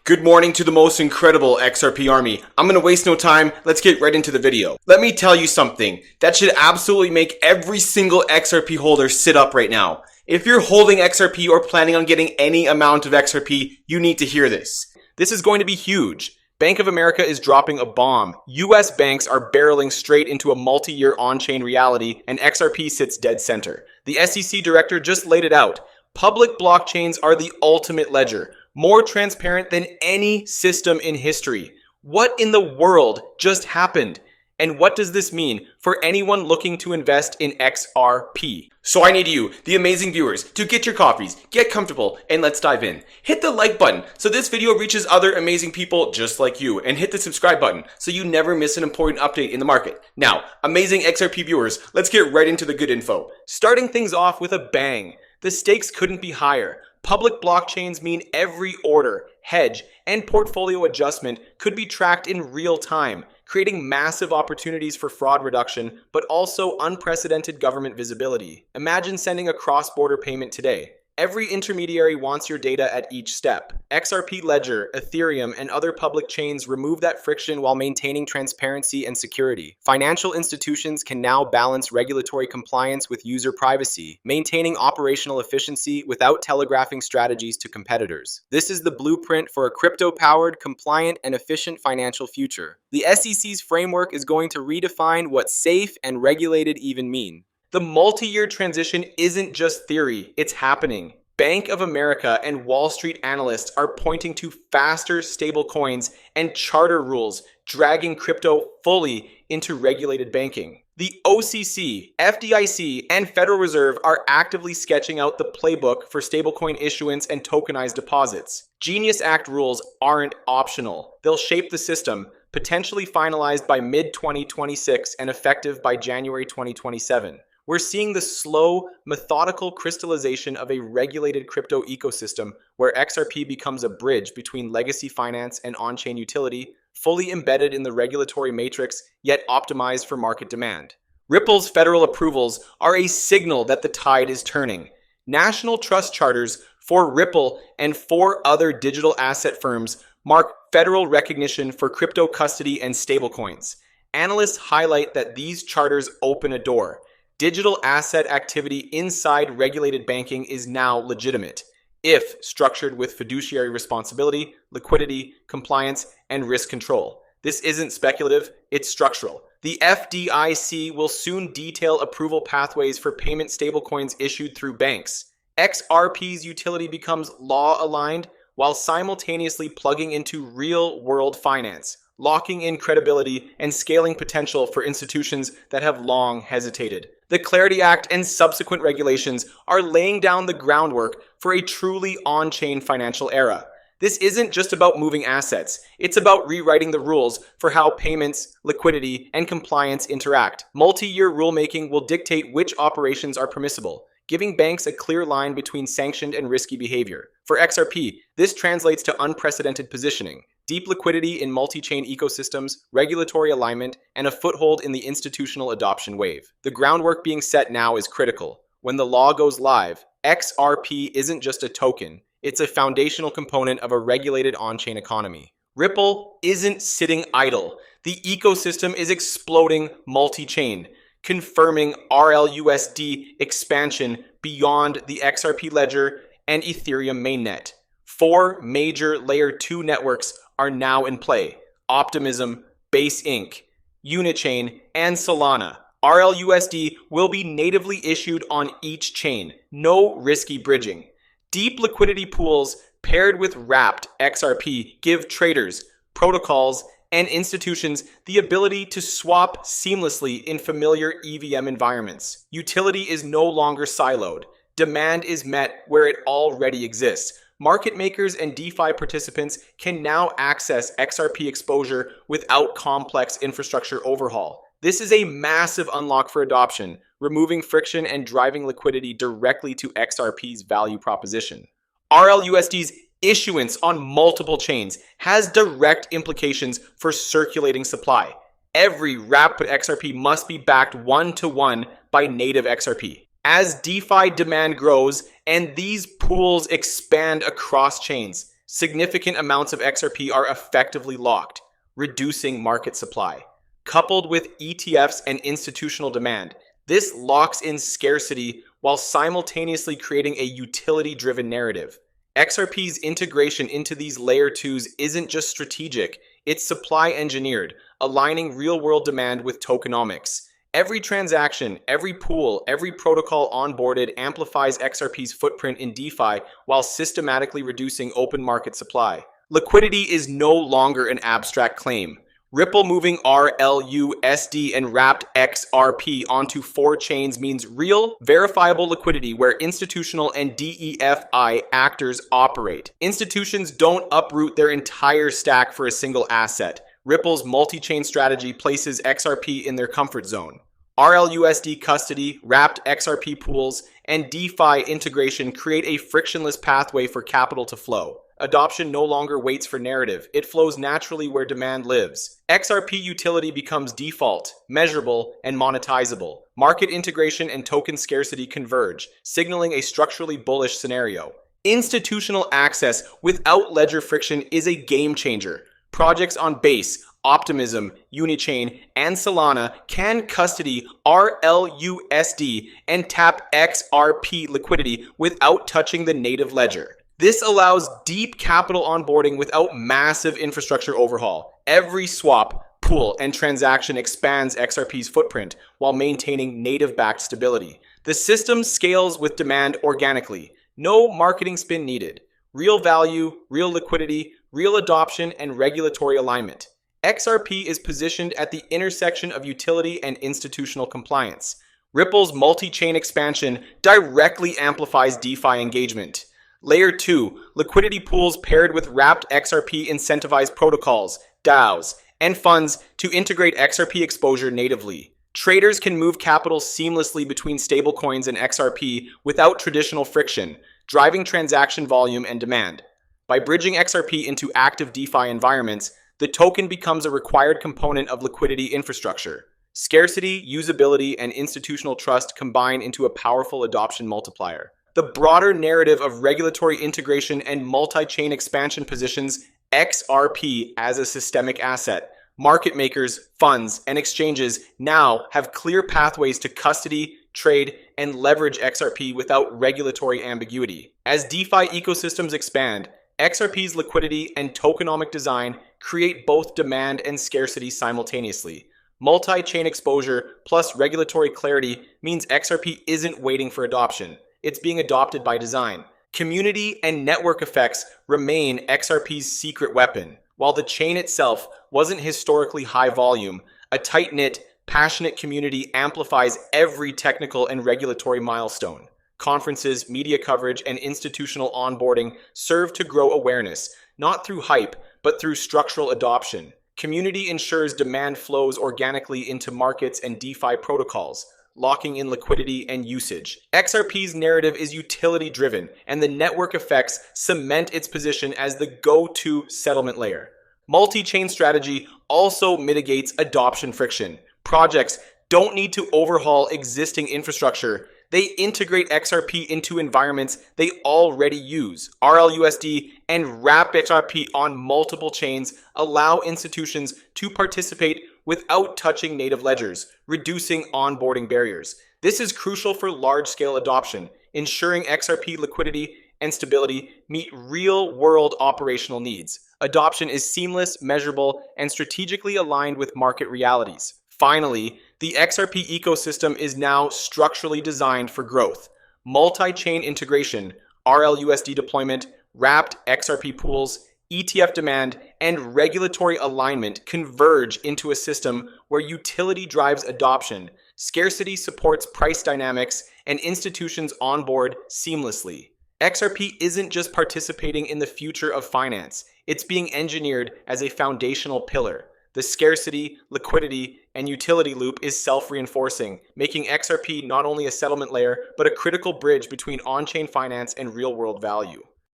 Good morning to the most incredible XRP army. I'm gonna waste no time, let's get right into the video. Let me tell you something that should absolutely make every single XRP holder sit up right now. If you're holding XRP or planning on getting any amount of XRP, you need to hear this. This is going to be huge. Bank of America is dropping a bomb. US banks are barreling straight into a multi-year on-chain reality, and XRP sits dead center. The SEC director just laid it out. Public blockchains are the ultimate ledger, more transparent than any system in history. What in the world just happened? And what does this mean for anyone looking to invest in XRP? So I need you, the amazing viewers, to get your coffees, get comfortable, and let's dive in. Hit the like button so this video reaches other amazing people just like you, and hit the subscribe button so you never miss an important update in the market. Now, amazing XRP viewers, let's get right into the good info. Starting things off with a bang. The stakes couldn't be higher. Public blockchains mean every order, hedge, and portfolio adjustment could be tracked in real time, creating massive opportunities for fraud reduction, but also unprecedented government visibility. Imagine sending a cross-border payment today. Every intermediary wants your data at each step. XRP Ledger, Ethereum, and other public chains remove that friction while maintaining transparency and security. Financial institutions can now balance regulatory compliance with user privacy, maintaining operational efficiency without telegraphing strategies to competitors. This is the blueprint for a crypto-powered, compliant, and efficient financial future. The SEC's framework is going to redefine what safe and regulated even mean. The multi-year transition isn't just theory, it's happening. Bank of America and Wall Street analysts are pointing to faster stablecoins and charter rules, dragging crypto fully into regulated banking. The OCC, FDIC, and Federal Reserve are actively sketching out the playbook for stablecoin issuance and tokenized deposits. Genius Act rules aren't optional. They'll shape the system, potentially finalized by mid-2026 and effective by January 2027. We're seeing the slow, methodical crystallization of a regulated crypto ecosystem where XRP becomes a bridge between legacy finance and on-chain utility, fully embedded in the regulatory matrix, yet optimized for market demand. Ripple's federal approvals are a signal that the tide is turning. National trust charters for Ripple and 4 other digital asset firms mark federal recognition for crypto custody and stablecoins. Analysts highlight that these charters open a door. Digital asset activity inside regulated banking is now legitimate, if structured with fiduciary responsibility, liquidity, compliance, and risk control. This isn't speculative, it's structural. The FDIC will soon detail approval pathways for payment stablecoins issued through banks. XRP's utility becomes law-aligned while simultaneously plugging into real-world finance, locking in credibility and scaling potential for institutions that have long hesitated. The Clarity Act and subsequent regulations are laying down the groundwork for a truly on-chain financial era. This isn't just about moving assets, it's about rewriting the rules for how payments, liquidity, and compliance interact. Multi-year rulemaking will dictate which operations are permissible, giving banks a clear line between sanctioned and risky behavior. For XRP, this translates to unprecedented positioning, deep liquidity in multi-chain ecosystems, regulatory alignment, and a foothold in the institutional adoption wave. The groundwork being set now is critical. When the law goes live, XRP isn't just a token, it's a foundational component of a regulated on-chain economy. Ripple isn't sitting idle. The ecosystem is exploding multi-chain, confirming RLUSD expansion beyond the XRP ledger and Ethereum mainnet. 4 major Layer 2 networks are now in play: Optimism, Base Inc., Unichain, and Solana. RLUSD will be natively issued on each chain, no risky bridging. Deep liquidity pools paired with wrapped XRP give traders, protocols, and institutions the ability to swap seamlessly in familiar EVM environments. Utility is no longer siloed. Demand is met where it already exists. Market makers and DeFi participants can now access XRP exposure without complex infrastructure overhaul. This is a massive unlock for adoption, removing friction and driving liquidity directly to XRP's value proposition. RLUSD's issuance on multiple chains has direct implications for circulating supply. Every wrapped XRP must be backed one-to-one by native XRP. As DeFi demand grows and these pools expand across chains, significant amounts of XRP are effectively locked, reducing market supply. Coupled with ETFs and institutional demand, this locks in scarcity while simultaneously creating a utility-driven narrative. XRP's integration into these layer 2s isn't just strategic, it's supply engineered, aligning real-world demand with tokenomics. Every transaction, every pool, every protocol onboarded amplifies XRP's footprint in DeFi while systematically reducing open market supply. Liquidity is no longer an abstract claim. Ripple moving RLUSD and wrapped XRP onto 4 chains means real, verifiable liquidity where institutional and DeFi actors operate. Institutions don't uproot their entire stack for a single asset. Ripple's multi-chain strategy places XRP in their comfort zone. RLUSD custody, wrapped XRP pools, and DeFi integration create a frictionless pathway for capital to flow. Adoption no longer waits for narrative, it flows naturally where demand lives. XRP utility becomes default, measurable, and monetizable. Market integration and token scarcity converge, signaling a structurally bullish scenario. Institutional access without ledger friction is a game changer. Projects on Base, Optimism, Unichain, and Solana can custody RLUSD and tap XRP liquidity without touching the native ledger. This allows deep capital onboarding without massive infrastructure overhaul. Every swap, pool, and transaction expands XRP's footprint while maintaining native-backed stability. The system scales with demand organically. No marketing spin needed. Real value, real liquidity, real adoption, and regulatory alignment. XRP is positioned at the intersection of utility and institutional compliance. Ripple's multi-chain expansion directly amplifies DeFi engagement. Layer 2, liquidity pools paired with wrapped XRP incentivize protocols, DAOs, and funds to integrate XRP exposure natively. Traders can move capital seamlessly between stablecoins and XRP without traditional friction, driving transaction volume and demand. By bridging XRP into active DeFi environments, the token becomes a required component of liquidity infrastructure. Scarcity, usability, and institutional trust combine into a powerful adoption multiplier. The broader narrative of regulatory integration and multi-chain expansion positions XRP as a systemic asset. Market makers, funds, and exchanges now have clear pathways to custody, trade, and leverage XRP without regulatory ambiguity. As DeFi ecosystems expand, XRP's liquidity and tokenomic design create both demand and scarcity simultaneously. Multi-chain exposure plus regulatory clarity means XRP isn't waiting for adoption. It's being adopted by design. Community and network effects remain XRP's secret weapon. While the chain itself wasn't historically high volume, a tight-knit, passionate community amplifies every technical and regulatory milestone. Conferences, media coverage, and institutional onboarding serve to grow awareness, not through hype, but through structural adoption. Community ensures demand flows organically into markets and DeFi protocols, locking in liquidity and usage. XRP's narrative is utility-driven, and the network effects cement its position as the go-to settlement layer. Multi-chain strategy also mitigates adoption friction. Projects don't need to overhaul existing infrastructure. They integrate XRP into environments they already use. RLUSD and wrap XRP on multiple chains allow institutions to participate without touching native ledgers, reducing onboarding barriers. This is crucial for large-scale adoption, ensuring XRP liquidity and stability meet real-world operational needs. Adoption is seamless, measurable, and strategically aligned with market realities. Finally, the XRP ecosystem is now structurally designed for growth. Multi-chain integration, RLUSD deployment, wrapped XRP pools, ETF demand, and regulatory alignment converge into a system where utility drives adoption, scarcity supports price dynamics, and institutions onboard seamlessly. XRP isn't just participating in the future of finance, it's being engineered as a foundational pillar. The scarcity, liquidity, and utility loop is self-reinforcing, making XRP not only a settlement layer, but a critical bridge between on-chain finance and real-world value.